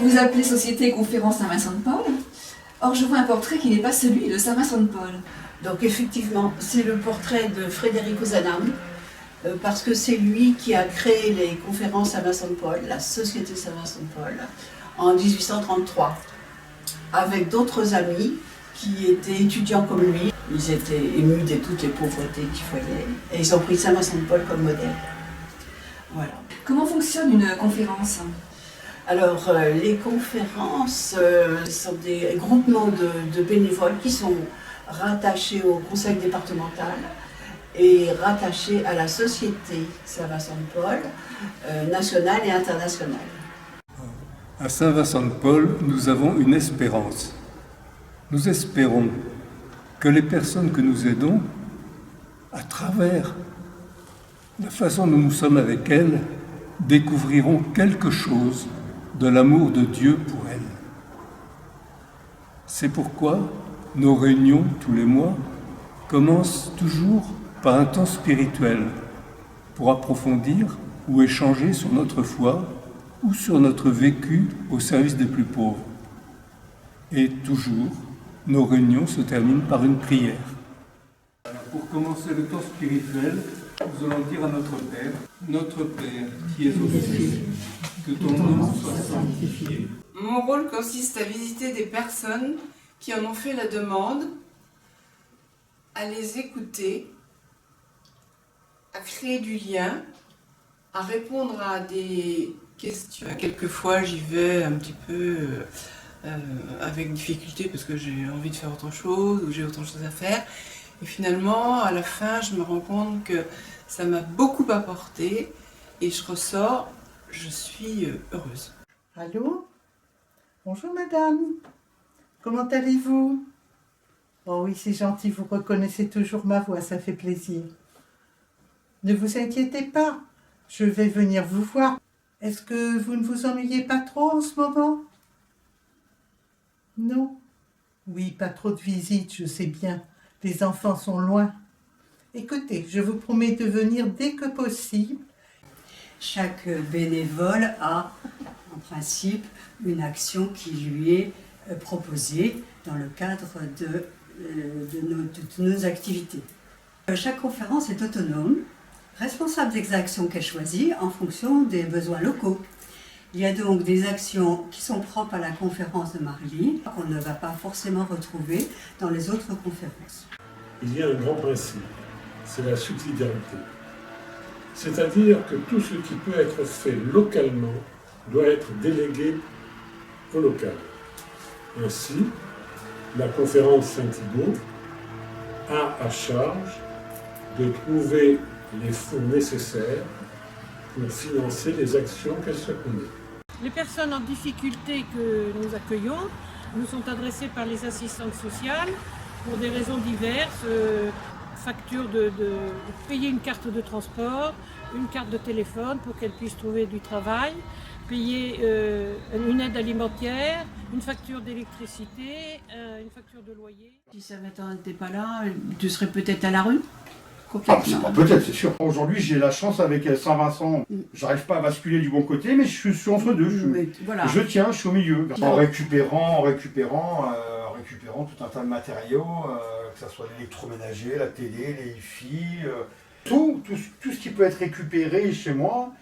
vous appelez Société et Conférence Saint-Vincent-de-Paul. Or, je vois un portrait qui n'est pas celui de Saint-Vincent-de-Paul. Donc effectivement, c'est le portrait de Frédéric Ozanam, parce que c'est lui qui a créé les conférences Saint-Vincent-de-Paul, la Société Saint-Vincent-de-Paul, en 1833, avec d'autres amis qui étaient étudiants comme lui. Ils étaient émus de toutes les pauvretés qu'ils voyaient, et ils ont pris Saint-Vincent-de-Paul comme modèle. Voilà. Comment fonctionne une conférence? Alors, les conférences sont des groupements de bénévoles qui sont rattachés au conseil départemental et rattachés à la Société Saint-Vincent-de-Paul, nationale et internationale. À Saint-Vincent-de-Paul, nous avons une espérance. Nous espérons que les personnes que nous aidons, à travers la façon dont nous sommes avec elles, découvriront quelque chose de l'amour de Dieu pour elles. C'est pourquoi nos réunions tous les mois commencent toujours par un temps spirituel pour approfondir ou échanger sur notre foi ou sur notre vécu au service des plus pauvres. Et toujours, nos réunions se terminent par une prière. Pour commencer le temps spirituel, nous allons dire à notre Père qui es aux cieux, que ton nom soit sanctifié. Mon rôle consiste à visiter des personnes qui en ont fait la demande, à les écouter, à créer du lien, à répondre à des questions. Quelquefois, j'y vais un petit peu avec difficulté parce que j'ai envie de faire autre chose ou j'ai autre chose à faire. Et finalement, à la fin, je me rends compte que ça m'a beaucoup apporté et je ressors, je suis heureuse. Allô? Bonjour madame. Comment allez-vous? Oh oui, c'est gentil, vous reconnaissez toujours ma voix, ça fait plaisir. Ne vous inquiétez pas, je vais venir vous voir. Est-ce que vous ne vous ennuyez pas trop en ce moment? Non? Oui, pas trop de visites, je sais bien. Les enfants sont loin. Écoutez, je vous promets de venir dès que possible. Chaque bénévole a, en principe, une action qui lui est proposée dans le cadre de nos activités. Chaque conférence est autonome, responsable des actions qu'elle choisit en fonction des besoins locaux. Il y a donc des actions qui sont propres à la conférence de Marly, qu'on ne va pas forcément retrouver dans les autres conférences. Il y a un grand principe, c'est la subsidiarité. C'est-à-dire que tout ce qui peut être fait localement doit être délégué au local. Ainsi, la conférence Saint-Thibault a à charge de trouver les fonds nécessaires pour financer les actions qu'elle souhaite mener. Les personnes en difficulté que nous accueillons nous sont adressées par les assistantes sociales pour des raisons diverses, facture de payer une carte de transport, une carte de téléphone pour qu'elles puissent trouver du travail, payer une aide alimentaire, une facture d'électricité, une facture de loyer. Si ça n'était pas là, tu serais peut-être à la rue? C'est pas peut-être, c'est sûr. Aujourd'hui, j'ai la chance avec Saint-Vincent. J'arrive pas à basculer du bon côté, mais je suis entre deux. Je tiens, je suis au milieu. En récupérant tout un tas de matériaux, que ce soit l'électroménager, la télé, les hi-fi, tout ce qui peut être récupéré chez moi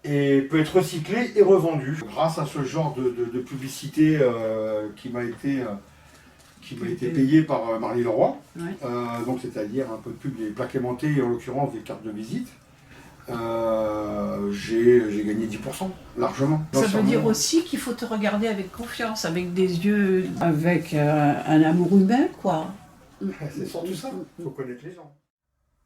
et peut être recyclé et revendu. Grâce à ce genre de publicité qui m'a été payé par Marly Leroy, ouais. Donc c'est-à-dire un peu de pub, des plaques aimantées et en l'occurrence des cartes de visite. J'ai gagné 10%, largement. Ça veut dire aussi qu'il faut te regarder avec confiance, avec des yeux, avec un amour humain, quoi. C'est surtout ça, il faut connaître les gens.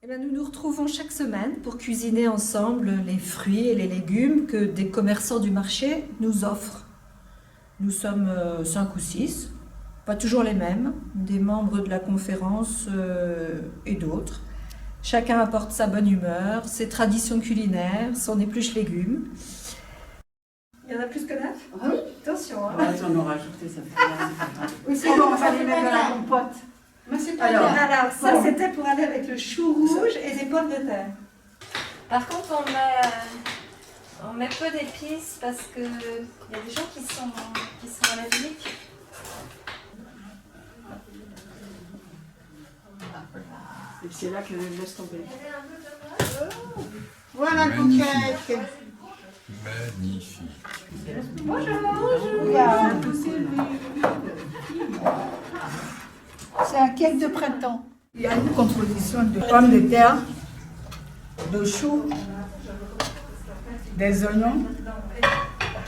Eh bien, nous nous retrouvons chaque semaine pour cuisiner ensemble les fruits et les légumes que des commerçants du marché nous offrent. Nous sommes 5 ou 6. Pas toujours les mêmes, des membres de la conférence et d'autres. Chacun apporte sa bonne humeur, ses traditions culinaires, son épluche légumes. Il y en a plus que 9? Ah oui. Attention. Hein. Ouais, j'en aurais rajouté, ça fait oui, c'est bon, on va les mettre dans la compote. Mais c'est pas alors, ça bon. C'était pour aller avec le chou rouge et les pommes de terre. Par contre, On met peu d'épices parce qu'il y a des gens qui sont allergiques. Et c'est là que je laisse tomber. Voilà, coquette. Magnifique. Regarde. C'est un cake de printemps. Il y a une composition de pommes de terre, de choux, des oignons,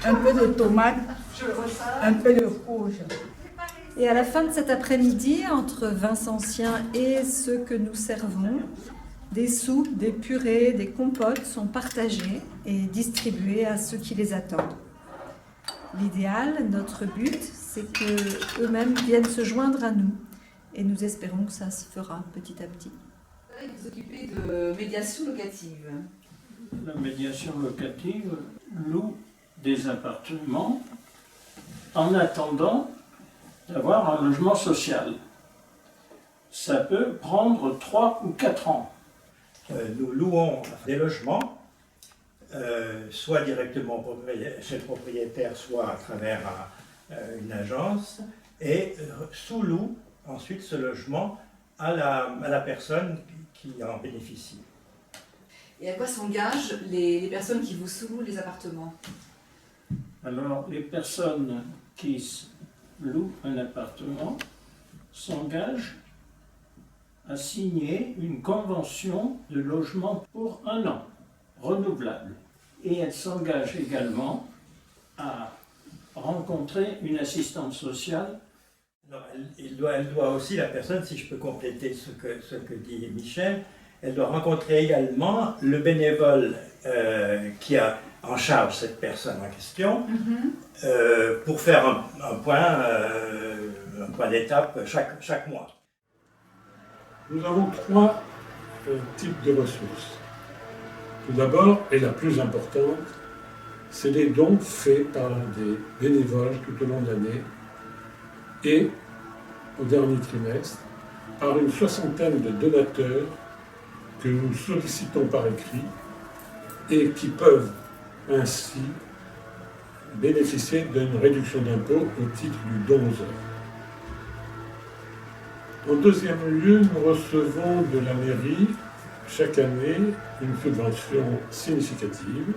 un peu de tomates, un peu de rouge. Et à la fin de cet après-midi, entre vins anciens et ceux que nous servons, des soupes, des purées, des compotes sont partagées et distribuées à ceux qui les attendent. L'idéal, notre but, c'est qu'eux-mêmes viennent se joindre à nous. Et nous espérons que ça se fera petit à petit. Vous occupez de médiation locative. La médiation locative loue des appartements en attendant d'avoir un logement social. Ça peut prendre 3 ou 4 ans. Nous louons des logements, soit directement chez le propriétaire, soit à travers une agence, et sous-loue ensuite ce logement à la personne qui en bénéficie. Et à quoi s'engagent les personnes qui vous sous-louent les appartements? Alors, les personnes qui louent un appartement s'engagent à signer une convention de logement pour 1 an, renouvelable. Et elles s'engagent également à rencontrer une assistante sociale. Elle doit aussi, la personne, si je peux compléter ce que dit Michel, elle doit rencontrer également le bénévole qui a en charge cette personne en question, pour faire un point d'étape chaque mois. Nous avons 3 types de ressources. Tout d'abord, et la plus importante, c'est les dons faits par des bénévoles tout au long de l'année et au dernier trimestre par une 60aine de donateurs que nous sollicitons par écrit et qui peuvent ainsi bénéficier d'une réduction d'impôt au titre du don aux œuvres. En deuxième lieu, nous recevons de la mairie chaque année une subvention significative.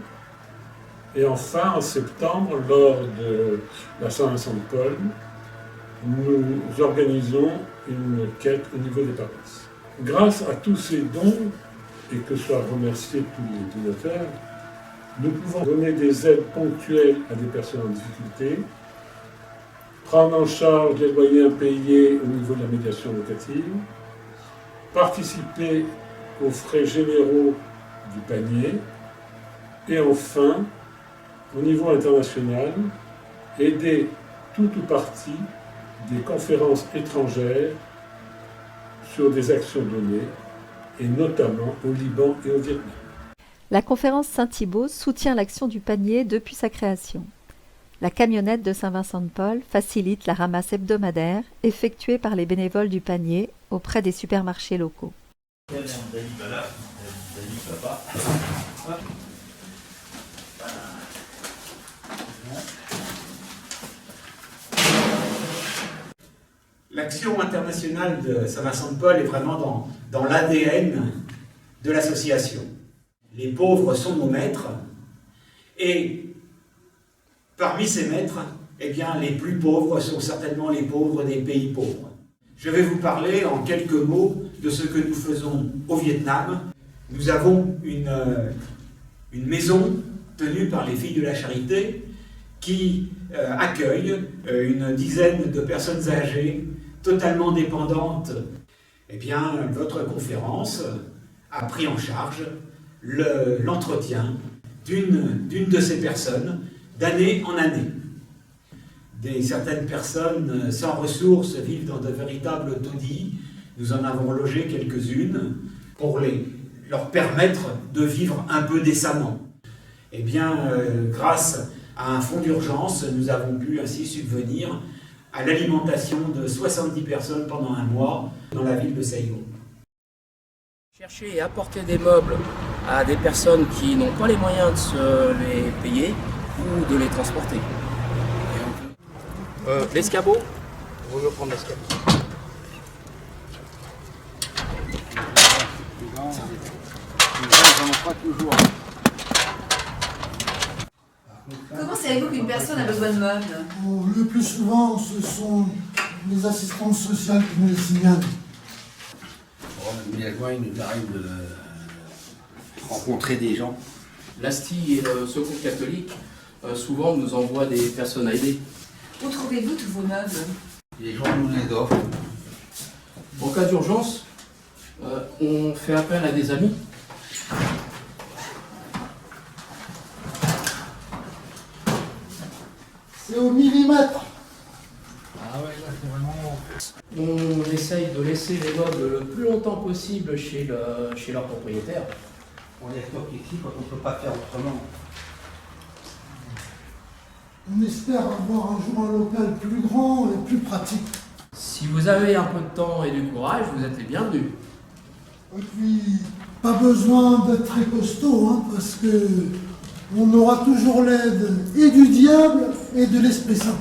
Et enfin, en septembre, lors de la Saint-Vincent de Paul, nous organisons une quête au niveau des paroisses. Grâce à tous ces dons, et que soient remerciés tous les donateurs, nous pouvons donner des aides ponctuelles à des personnes en difficulté, prendre en charge les loyers impayés au niveau de la médiation locative, participer aux frais généraux du panier, et enfin, au niveau international, aider tout ou partie des conférences étrangères sur des actions données, et notamment au Liban et au Vietnam. La conférence Saint-Thibaut soutient l'action du panier depuis sa création. La camionnette de Saint-Vincent-de-Paul facilite la ramasse hebdomadaire effectuée par les bénévoles du panier auprès des supermarchés locaux. L'action internationale de Saint-Vincent-de-Paul est vraiment dans l'ADN de l'association. Les pauvres sont nos maîtres, et parmi ces maîtres, eh bien, les plus pauvres sont certainement les pauvres des pays pauvres. Je vais vous parler en quelques mots de ce que nous faisons au Vietnam. Nous avons une maison tenue par les Filles de la Charité qui accueille une dizaine de personnes âgées totalement dépendantes. Eh bien, votre conférence a pris en charge l'entretien d'une de ces personnes d'année en année. Certaines personnes sans ressources vivent dans de véritables taudis. Nous en avons logé quelques-unes pour leur permettre de vivre un peu décemment. Eh bien, grâce à un fonds d'urgence, nous avons pu ainsi subvenir à l'alimentation de 70 personnes pendant un mois dans la ville de Saigon. J'ai Chercher et apporter des meubles à des personnes qui n'ont pas les moyens de se les payer ou de les transporter. L'escabeau, on veut prendre l'escabeau. Comment savez-vous qu'une personne a besoin de meubles? Le plus souvent, ce sont les assistantes sociales qui nous les signalent. Immédiatement, il nous arrive de rencontrer des gens. L'Asti et le Secours catholique souvent nous envoient des personnes à aider. Où trouvez-vous tous vos meubles? Les gens nous les offrent. En cas d'urgence, on fait appel à des amis. C'est au millimètre. Ah ouais, là c'est vraiment... On essaye de laisser les meubles le plus longtemps possible chez leur propriétaire. On les stocke ici quand on ne peut pas faire autrement. On espère avoir un jour un local plus grand et plus pratique. Si vous avez un peu de temps et du courage, vous êtes les bienvenus. Et puis, pas besoin d'être très costaud, hein, parce que on aura toujours l'aide et du diable et de l'Esprit Saint.